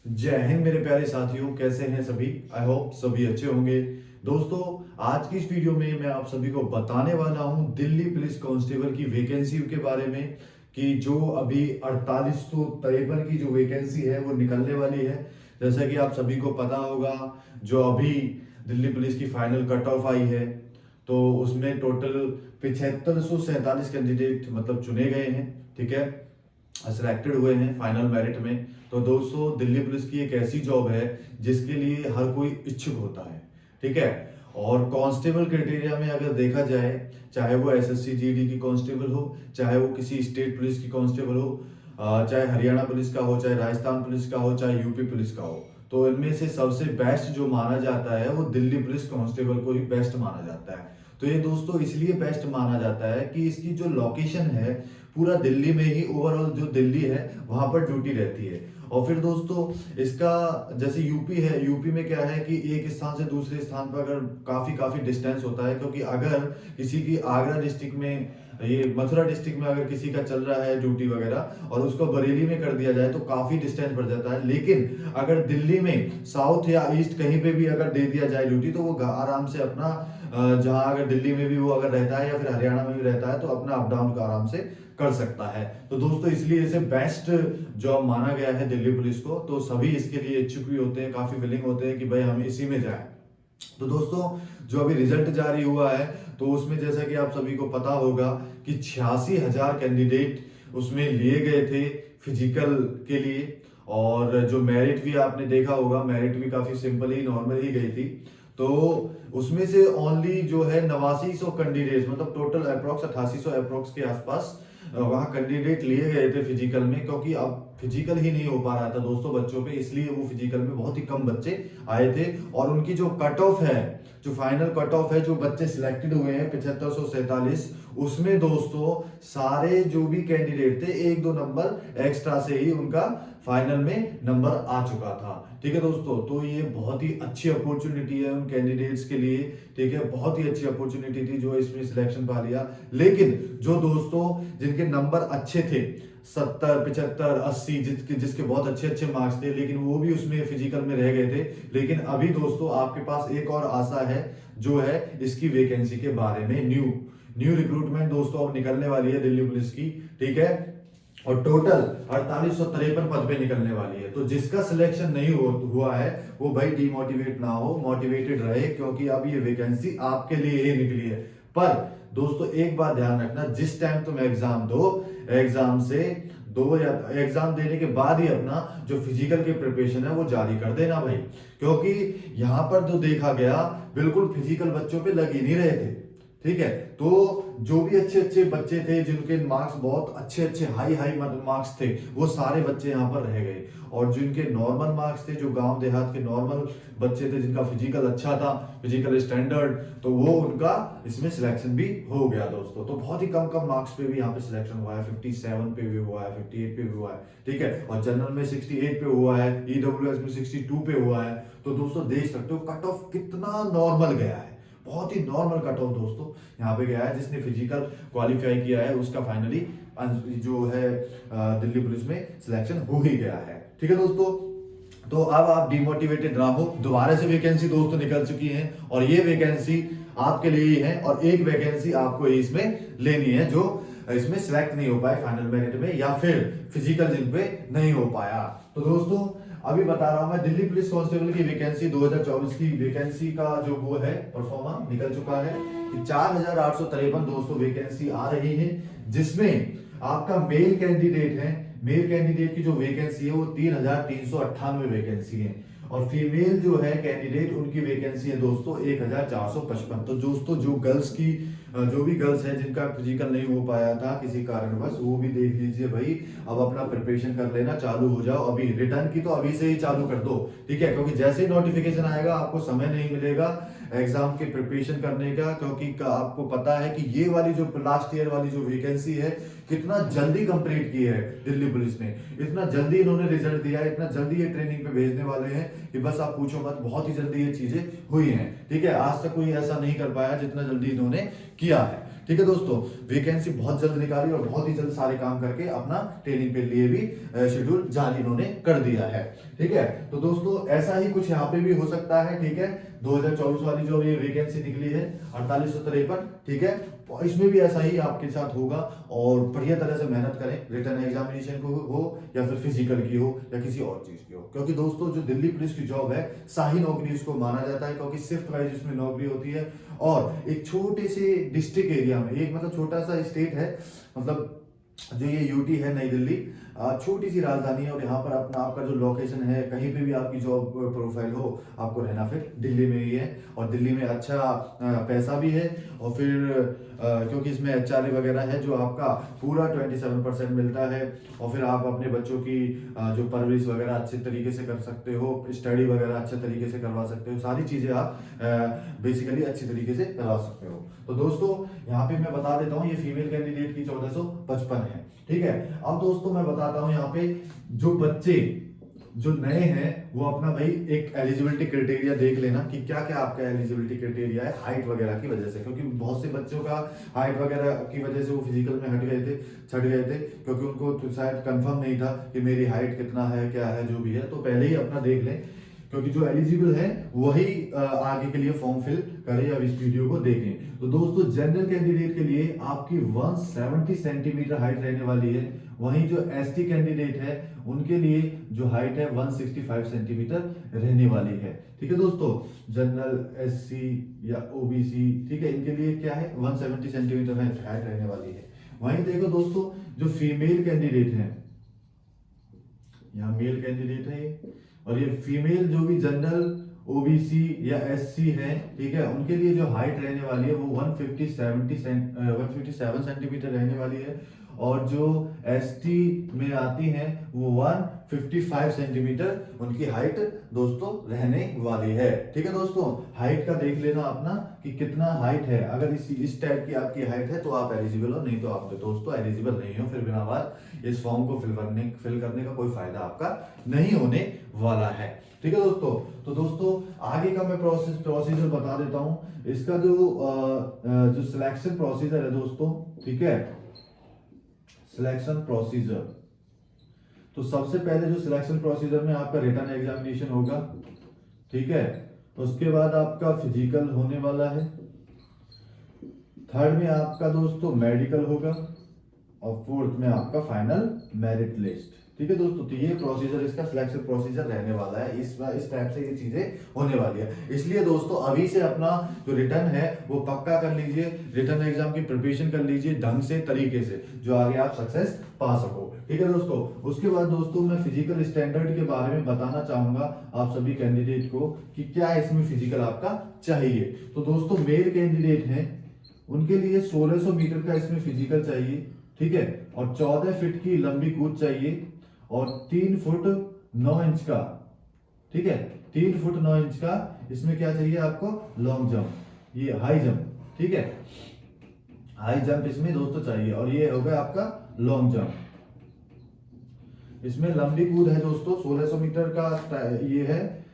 जय हिंद मेरे प्यारे साथियों, कैसे हैं सभी। आई होप सभी अच्छे होंगे। दोस्तों, आज की इस वीडियो में मैं आप सभी को बताने वाला हूं दिल्ली पुलिस कांस्टेबल की वैकेंसी के बारे में कि जो अभी 4853 की जो वैकेंसी है वो निकलने वाली है। जैसा कि आप सभी को पता होगा, जो अभी दिल्ली पुलिस की फाइनल कट ऑफ आई है तो उसमें टोटल 7547 कैंडिडेट मतलब चुने गए हैं। ठीक है, सिलेक्टेड हुए हैं फाइनल मेरिट में। तो दोस्तों, दिल्ली पुलिस की एक ऐसी जॉब है जिसके लिए हर कोई इच्छुक होता है। ठीक है, और कांस्टेबल क्राइटेरिया में अगर देखा जाए, चाहे वो एसएससी जीडी की कांस्टेबल हो, चाहे वो किसी स्टेट पुलिस की कांस्टेबल हो, चाहे हरियाणा पुलिस का हो, चाहे राजस्थान पुलिस का हो, चाहे यूपी पुलिस का हो, तो इनमें से सबसे बेस्ट जो माना जाता है वो दिल्ली पुलिस कांस्टेबल को ही बेस्ट माना जाता है। तो ये दोस्तों इसलिए बेस्ट माना जाता है कि इसकी जो लोकेशन है पूरा दिल्ली में ही, ओवरऑल जो दिल्ली है वहां पर ड्यूटी रहती है। और फिर दोस्तों, इसका जैसे यूपी है, यूपी में क्या है कि एक स्थान से दूसरे स्थान पर अगर काफी काफी डिस्टेंस होता है, क्योंकि अगर किसी की आगरा डिस्ट्रिक्ट में, ये मथुरा डिस्ट्रिक्ट में अगर किसी का चल रहा है ड्यूटी वगैरह और उसको बरेली में कर दिया जाए तो काफी डिस्टेंस पड़ जाता है। लेकिन अगर दिल्ली में साउथ या ईस्ट कहीं पे भी अगर दे दिया जाए ड्यूटी तो वो आराम से अपना जहां अगर दिल्ली में भी वो अगर रहता है या फिर हरियाणा में भी रहता है तो अपना अप डाउन का आराम से कर सकता है। तो दोस्तों, इसलिए इसे बेस्ट जॉब माना गया है दिल्ली पुलिस को। तो सभी इसके लिए इच्छुक भी होते हैं, काफी विलिंग होते हैं कि भाई हम इसी में जाएं। तो दोस्तों, जो अभी रिजल्ट जारी हुआ है तो उसमें जैसा कि आप सभी को पता होगा कि 86,000 कैंडिडेट उसमें लिए गए थे फिजिकल के लिए। और जो मेरिट भी आपने देखा होगा, मेरिट भी काफी सिंपल ही, नॉर्मल ही गई थी। तो उसमें से ओनली जो है 8900 कैंडिडेट, मतलब टोटल अप्रोक्स 8800 अप्रोक्स के आसपास वहां कैंडिडेट लिए गए थे फिजिकल में, क्योंकि अब फिजिकल ही नहीं हो पा रहा था दोस्तों बच्चों पे, इसलिए वो फिजिकल में बहुत ही कम बच्चे आए थे। और उनकी जो कट ऑफ है, जो फाइनल कट ऑफ है, जो बच्चे सिलेक्टेड हुए हैं 7547, उसमें दोस्तों सारे जो भी कैंडिडेट थे एक दो नंबर एक्स्ट्रा से ही उनका फाइनल में नंबर आ चुका था। ठीक है दोस्तों, तो ये बहुत ही अच्छी अपॉर्चुनिटी है उन कैंडिडेट्स के लिए। ठीक है, बहुत ही अच्छी अपॉर्चुनिटी थी जो इसमें सिलेक्शन पा लिया। लेकिन जो दोस्तों जिनके नंबर अच्छे थे, 70 75 80, जिसके बहुत अच्छे अच्छे मार्क्स थे, लेकिन वो भी उसमें फिजिकल में रह गए थे। लेकिन अभी दोस्तों आपके पास एक और आशा है, जो है इसकी वैकेंसी के बारे में न्यू रिक्रूटमेंट दोस्तों अब निकलने वाली है दिल्ली पुलिस की। ठीक है, और टोटल 4853 पद पे निकलने वाली है। तो जिसका सिलेक्शन नहीं हुआ है वो भाई डिमोटिवेट ना हो, मोटिवेटेड रहे, क्योंकि अब ये वैकेंसी आपके लिए ही निकली है। पर दोस्तों एक बात ध्यान रखना, जिस टाइम तुम एग्जाम दो, एग्जाम से दो या एग्जाम देने के बाद ही अपना जो फिजिकल की प्रिपरेशन है वो जारी कर देना भाई। क्योंकि यहां पर जो देखा गया, बिल्कुल फिजिकल बच्चों पे लग ही नहीं रहे थे। ठीक है, तो जो भी अच्छे अच्छे बच्चे थे, जिनके मार्क्स बहुत अच्छे अच्छे हाई हाई मार्क्स थे, वो सारे बच्चे यहाँ पर रह गए। और जिनके नॉर्मल मार्क्स थे, जो गांव देहात के नॉर्मल बच्चे थे, जिनका फिजिकल अच्छा था, फिजिकल स्टैंडर्ड, तो वो उनका इसमें सिलेक्शन भी हो गया दोस्तों। तो बहुत ही कम कम मार्क्स पे भी यहाँ पे सिलेक्शन हुआ है, 57 पे भी हुआ है, 58 पे भी हुआ है। ठीक है, और जनरल में 68 पे हुआ है, ईडब्ल्यूएस में 62 पे हुआ है। तो दोस्तों देख सकते हो कट ऑफ कितना नॉर्मल गया है, बहुत ही नॉर्मल कट ऑफ दोस्तों यहाँ पे गया है। जिसने फिजिकल क्वालिफाई किया है उसका फाइनली जो है दिल्ली पुलिस में सिलेक्शन हो ही गया है। ठीक है दोस्तों, तो अब आप डिमोटिवेटेड ना हो, दोबारा से वैकेंसी दोस्तों निकल चुकी है और ये वैकेंसी आपके लिए ही है। और एक वैकेंसी आपको इसमें लेनी है जो इसमें सिलेक्ट नहीं हो पाए फाइनल मेरिट में, या फिर फिजिकल जिन पे नहीं हो पाया। तो दोस्तों अभी बता रहा हूं मैं, दिल्ली पुलिस कांस्टेबल की वैकेंसी 2024 की वैकेंसी का जो वो है परफॉर्मा निकल चुका है कि 4853 दोस्तों वैकेंसी आ रही है। जिसमें आपका मेल कैंडिडेट है, मेल कैंडिडेट की जो वैकेंसी है वो 3398 वैकेंसी है। और फीमेल जो है कैंडिडेट, उनकी वैकेंसी है दोस्तों 1455। तो दोस्तों जो गर्ल्स की, जो भी गर्ल्स है जिनका फिजिकल नहीं हो पाया था किसी कारणवश, वो भी देख लीजिए भाई, अब अपना प्रिपरेशन कर लेना, चालू हो जाओ। अभी रिटर्न की तो अभी से ही चालू कर दो। ठीक है, क्योंकि जैसे ही नोटिफिकेशन आएगा आपको समय नहीं मिलेगा एग्जाम के प्रिपरेशन करने का, क्योंकि आपको पता है कि ये वाली जो लास्ट ईयर वाली जो वैकेंसी है कितना जल्दी कंप्लीट की है दिल्ली पुलिस ने, इतना जल्दी इन्होंने रिजल्ट दिया है, इतना जल्दी ये ट्रेनिंग पे भेजने वाले हैं कि बस आप पूछो मत, बहुत ही जल्दी ये चीजें हुई हैं। ठीक है, आज तक कोई ऐसा नहीं कर पाया जितना जल्दी इन्होंने किया है। ठीक है दोस्तों, वैकेंसी बहुत जल्द निकाली और बहुत ही जल्द सारे काम करके अपना ट्रेनिंग के लिए भी शेड्यूल जारी इन्होंने कर दिया है। ठीक है, तो दोस्तों ऐसा ही कुछ यहाँ पे भी हो सकता है। ठीक है, 2024 वाली जो ये वैकेंसी निकली है 4853, ठीक है, इसमें भी ऐसा ही आपके साथ होगा। और बढ़िया तरह से मेहनत करें, रिटर्न एग्जामिनेशन को हो या फिर फिजिकल की हो या किसी और चीज की हो, क्योंकि दोस्तों जो दिल्ली पुलिस की जॉब है शाही नौकरी इसको माना जाता है, क्योंकि शिफ्ट वाइज इसमें नौकरी होती है और एक छोटे से डिस्ट्रिक्ट एरिया में, एक मतलब छोटा सा स्टेट है, मतलब जो ये यूटी है नई दिल्ली, छोटी सी राजधानी है और यहाँ पर अपना आपका जो लोकेशन है, कहीं पे भी आपकी जॉब प्रोफाइल हो, आपको रहना फिर दिल्ली में ही है। और दिल्ली में अच्छा पैसा भी है और फिर क्योंकि इसमें एचआरए वगैरह है जो आपका पूरा 27% मिलता है। और फिर आप अपने बच्चों की जो परवरिश वगैरह अच्छे तरीके से कर सकते हो, स्टडी वगैरह अच्छे तरीके से करवा सकते हो, सारी चीज़ें आप बेसिकली अच्छी तरीके से करवा सकते हो। तो दोस्तों यहाँ पे मैं बता देता हूँ, ये फीमेल कैंडिडेट की 1455 है। ठीक है, अब दोस्तों मैं बताता हूँ यहाँ पे जो बच्चे जो नए हैं वो अपना भाई एक एलिजिबिलिटी क्राइटेरिया देख लेना कि क्या क्या आपका एलिजिबिलिटी क्राइटेरिया है हाइट वगैरह की वजह से, क्योंकि बहुत से बच्चों का हाइट वगैरह की वजह से वो फिजिकल में छट गए थे क्योंकि उनको तो शायद कंफर्म नहीं था कि मेरी हाइट कितना है, क्या है, जो भी है। तो पहले ही अपना देख लें, क्योंकि जो एलिजिबल है वही आगे के लिए फॉर्म फिल करें या इस वीडियो को देखें। तो दोस्तों जनरल कैंडिडेट के लिए आपकी 170 सेंटीमीटर हाइट रहने वाली है, वहीं जो एसटी कैंडिडेट है उनके लिए जो हाइट है 165 सेंटीमीटर रहने वाली है। ठीक है दोस्तों, जनरल, एससी या ओबीसी, ठीक है, इनके लिए क्या है 170 सेंटीमीटर हाइट रहने वाली है। वहीं देखो दोस्तों जो फीमेल कैंडिडेट है, यहाँ मेल कैंडिडेट है ये, और ये फीमेल जो भी जनरल, ओबीसी या एससी है, ठीक है, उनके लिए जो हाइट रहने वाली है वो 157 सेंटीमीटर रहने वाली है। और जो एसटी में आती हैं वो 155 सेंटीमीटर उनकी हाइट दोस्तों रहने वाली है। ठीक है दोस्तों, हाइट का देख लेना अपना कि कितना हाइट है। अगर इस टाइप की आपकी हाइट है तो आप एलिजिबल हो, नहीं तो आप दोस्तों एलिजिबल नहीं हो, फिर बिना बात इस फॉर्म को फिल करने का कोई फायदा आपका नहीं होने वाला है। ठीक है दोस्तों, तो दोस्तों आगे का मैं प्रोसीजर बता देता हूं। इसका जो सिलेक्शन प्रोसीजर है दोस्तों, ठीक है, सिलेक्शन प्रोसीजर, तो सबसे पहले जो सिलेक्शन प्रोसीजर में आपका रिटन एग्जामिनेशन होगा, ठीक है, उसके बाद आपका फिजिकल होने वाला है, थर्ड में आपका दोस्तों मेडिकल होगा और फोर्थ में आपका फाइनल मेरिट लिस्ट। ठीक है दोस्तों, तो ये प्रोसीजर, इसका सिलेक्शन प्रोसीजर रहने वाला है। इस टाइप से ये चीजें होने वाली है। इसलिए दोस्तों अभी से अपना जो रिटर्न है वो पक्का कर लीजिए, रिटर्न एग्जाम की प्रिपरेशन कर लीजिए ढंग से, तरीके से, जो आगे आप सक्सेस पा सको। ठीक है दोस्तों, उसके बाद दोस्तों मैं फिजिकल स्टैंडर्ड के बारे में बताना चाहूंगा आप सभी कैंडिडेट को कि क्या इसमें फिजिकल आपका चाहिए। तो दोस्तों मेल कैंडिडेट हैं उनके लिए 1600 मीटर का इसमें फिजिकल चाहिए, ठीक है, और 14 फीट की लंबी कूद चाहिए और 3 फुट 9 इंच का, ठीक है, 3 फुट 9 इंच का इसमें क्या चाहिए आपको, लॉन्ग जंप, ये हाई जंप, ठीक है, हाई जंप इसमें दोस्तों चाहिए। और ये होगा आपका लॉन्ग जंप। इसमें लंबी कूद है दोस्तों 1600 मीटर का ये है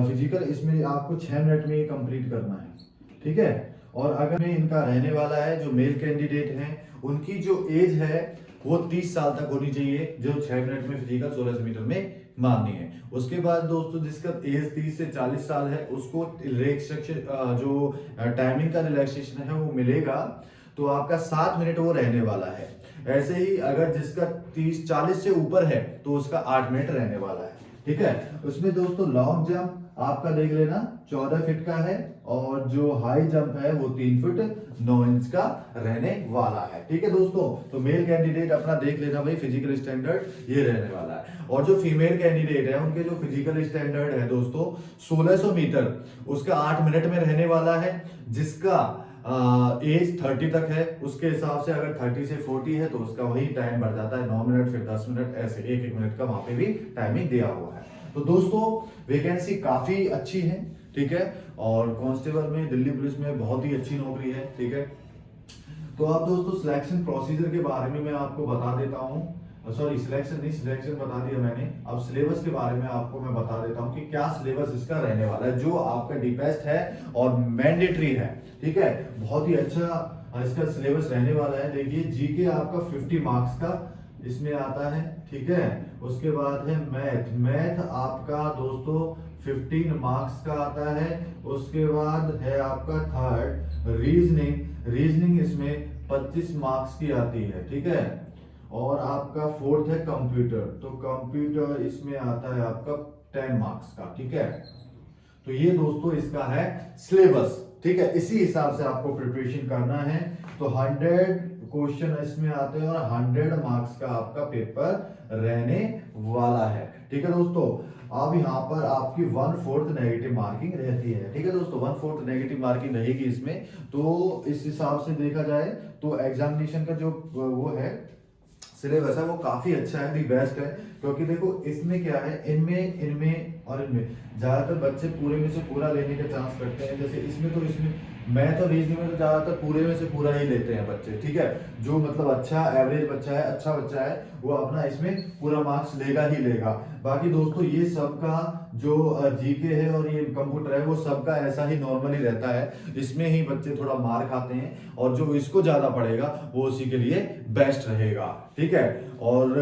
फिजिकल, इसमें आपको 6 मिनट में ये कंप्लीट करना है। ठीक है, और अगर में इनका रहने वाला है, जो मेल कैंडिडेट हैं उनकी जो एज है वो 30 साल तक होनी चाहिए, जो 6 मिनट में फिजिकल 1600 मीटर में मारनी है। उसके बाद दोस्तों जिसका एज 30 से 40 साल है उसको जो टाइमिंग का रिलैक्सेशन है वो मिलेगा, तो आपका 7 मिनट वो रहने वाला है। ऐसे ही अगर जिसका 30-40 से ऊपर है तो उसका 8 मिनट रहने वाला है। ठीक है, उसमें दोस्तों लॉन्ग जंप आपका देख लेना 14 फीट का है और जो हाई जंप है वो 3 फुट 9 इंच का रहने वाला है। ठीक है दोस्तों, तो मेल कैंडिडेट अपना देख लेना भाई, फिजिकल स्टैंडर्ड ये रहने वाला है। और जो फीमेल कैंडिडेट है उनके जो फिजिकल स्टैंडर्ड है दोस्तों 1600 मीटर, उसका 8 मिनट में रहने वाला है। जिसका एज 30 तक है उसके हिसाब से अगर 30 से 40 है तो उसका वही टाइम बढ़ जाता है 9 मिनट, फिर 10 मिनट, ऐसे 1-1 मिनट का वहां पे भी टाइमिंग दिया हुआ है। तो दोस्तों वैकेंसी काफी अच्छी है, ठीक है, और कांस्टेबल में दिल्ली पुलिस में बहुत ही अच्छी नौकरी है। ठीक है, तो आप दोस्तों सिलेक्शन प्रोसीजर के बारे में मैं आपको बता देता हूँ, सॉरी सिलेक्शन बता दिया मैंने। अब सिलेबस के बारे में आपको मैं बता देता हूँ कि क्या सिलेबस इसका रहने वाला है, जो आपका डीपेस्ट है और मैंडेटरी है। ठीक है, बहुत ही अच्छा इसका सिलेबस रहने वाला है। देखिए जीके आपका 50 मार्क्स का इसमें आता है, ठीक है। उसके बाद है मैथ, मैथ आपका दोस्तों 15 मार्क्स का आता है। उसके बाद है आपका थर्ड रीजनिंग, रीजनिंग इसमें 25 मार्क्स की आती है, ठीक है। और आपका फोर्थ है कंप्यूटर, तो कंप्यूटर इसमें आता है आपका 10 मार्क्स का, ठीक है। तो ये दोस्तों इसका है सिलेबस, ठीक है। इसी हिसाब से आपको प्रिपरेशन करना है। तो 100 क्वेश्चन इसमें आते हैं और 100 मार्क्स का आपका पेपर रहने वाला है, ठीक है दोस्तों। अब यहाँ पर आपकी 1/4 नेगेटिव मार्किंग रहती है, ठीक है दोस्तों। 1/4 नेगेटिव मार्किंग रहेगी इसमें। तो इस हिसाब से देखा जाए तो एग्जामिनेशन का जो वो है सिलेबस है वो काफी अच्छा है, दी बेस्ट है। क्योंकि देखो इसमें क्या है, इनमें इनमें और इनमें ज्यादातर बच्चे पूरे में से पूरा लेने का चांस करते हैं। जैसे इसमें तो इसमें मैथ और रीजनिंग में तो ज्यादातर पूरे में से पूरा ही लेते हैं बच्चे, ठीक है। जो मतलब अच्छा एवरेज बच्चा है, अच्छा बच्चा है, वो अपना इसमें पूरा मार्क्स लेगा ही लेगा। बाकी दोस्तों ये सबका जो जीके है और ये कंप्यूटर है वो सबका ऐसा ही नॉर्मली रहता है। इसमें ही बच्चे थोड़ा मार खाते हैं और जो इसको ज्यादा पढ़ेगा वो उसी के लिए बेस्ट रहेगा, ठीक है। और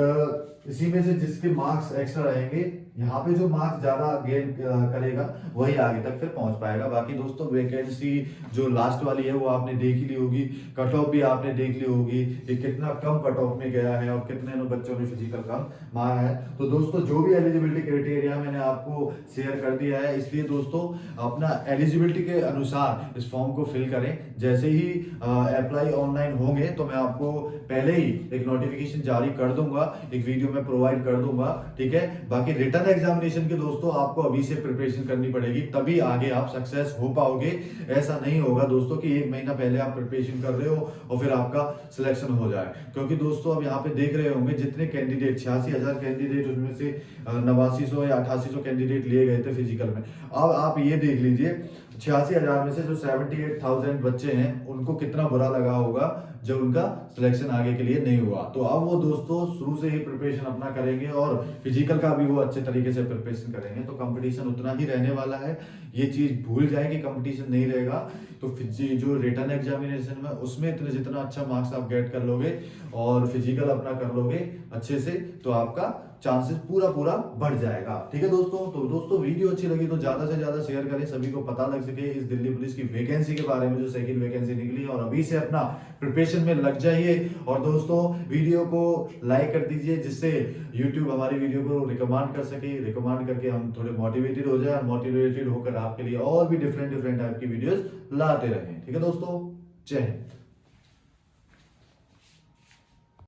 इसी में से जिसके मार्क्स एक्स्ट्रा रहेंगे, यहाँ पे जो मार्क्स ज्यादा गेन करेगा वही आगे तक फिर पहुंच पाएगा। बाकी दोस्तों वैकेंसी जो लास्ट वाली है वो आपने देख ली होगी, कट ऑफ भी आपने देख ली होगी कि कितना कम कट ऑफ में गया है और कितने बच्चों ने फिजिकल कम मारा है। तो दोस्तों जो भी एलिजिबिलिटी क्राइटेरिया मैंने आपको शेयर कर दिया है, इसलिए दोस्तों अपना एलिजिबिलिटी के अनुसार इस फॉर्म को फिल करें। जैसे ही अप्लाई ऑनलाइन होंगे तो मैं आपको पहले ही एक नोटिफिकेशन जारी कर दूंगा, एक वीडियो में प्रोवाइड कर दूंगा, ठीक है। बाकी रिटर्न एग्जामिनेशन के दोस्तों आपको अभी से प्रिपरेशन करनी पड़ेगी, तभी आगे आप सक्सेस हो पाओगे। ऐसा नहीं होगा दोस्तों कि 1 महीना पहले आप प्रिपरेशन कर रहे हो और फिर आपका सिलेक्शन हो जाए। क्योंकि दोस्तों अब यहाँ पे देख रहे होंगे जितने कैंडिडेट 86,000 कैंडिडेट, उनमें से 8900 या 8800 कैंडिडेट लिए गए थे फिजिकल में। अब आप ये देख लीजिए 86,000 में से जो 78,000 बच्चे हैं उनको कितना बुरा लगा होगा जब उनका सिलेक्शन आगे के लिए नहीं हुआ। तो अब वो दोस्तों शुरू से ही प्रिपरेशन अपना करेंगे और फिजिकल का भी वो अच्छे तरीके से प्रिपरेशन करेंगे। तो कंपटीशन उतना ही रहने वाला है, ये चीज भूल जाए कि कंपटीशन नहीं रहेगा। तो जो रिटर्न एग्जामिनेशन में उसमें इतने जितना अच्छा मार्क्स आप गेट कर लोगे और फिजिकल अपना कर लोगे अच्छे से, तो आपका चांसेस पूरा बढ़ जाएगा, ठीक है दोस्तों। तो दोस्तों वीडियो अच्छी लगी तो ज्यादा से ज्यादा शेयर करें, सभी को पता लग सके इस दिल्ली पुलिस की वैकेंसी के बारे में, जो सेकंड वैकेंसी निकली है। और अभी से अपना प्रिपरेशन में लग जाइए। और दोस्तों वीडियो को लाइक कर दीजिए, जिससे यूट्यूब हमारी वीडियो को रिकमेंड कर सके, रिकमेंड करके हम थोड़े मोटिवेटेड हो जाए, मोटिवेटेड होकर आपके लिए और भी डिफरेंट टाइप की वीडियोस लाते रहें, ठीक है दोस्तों। जय हिंद।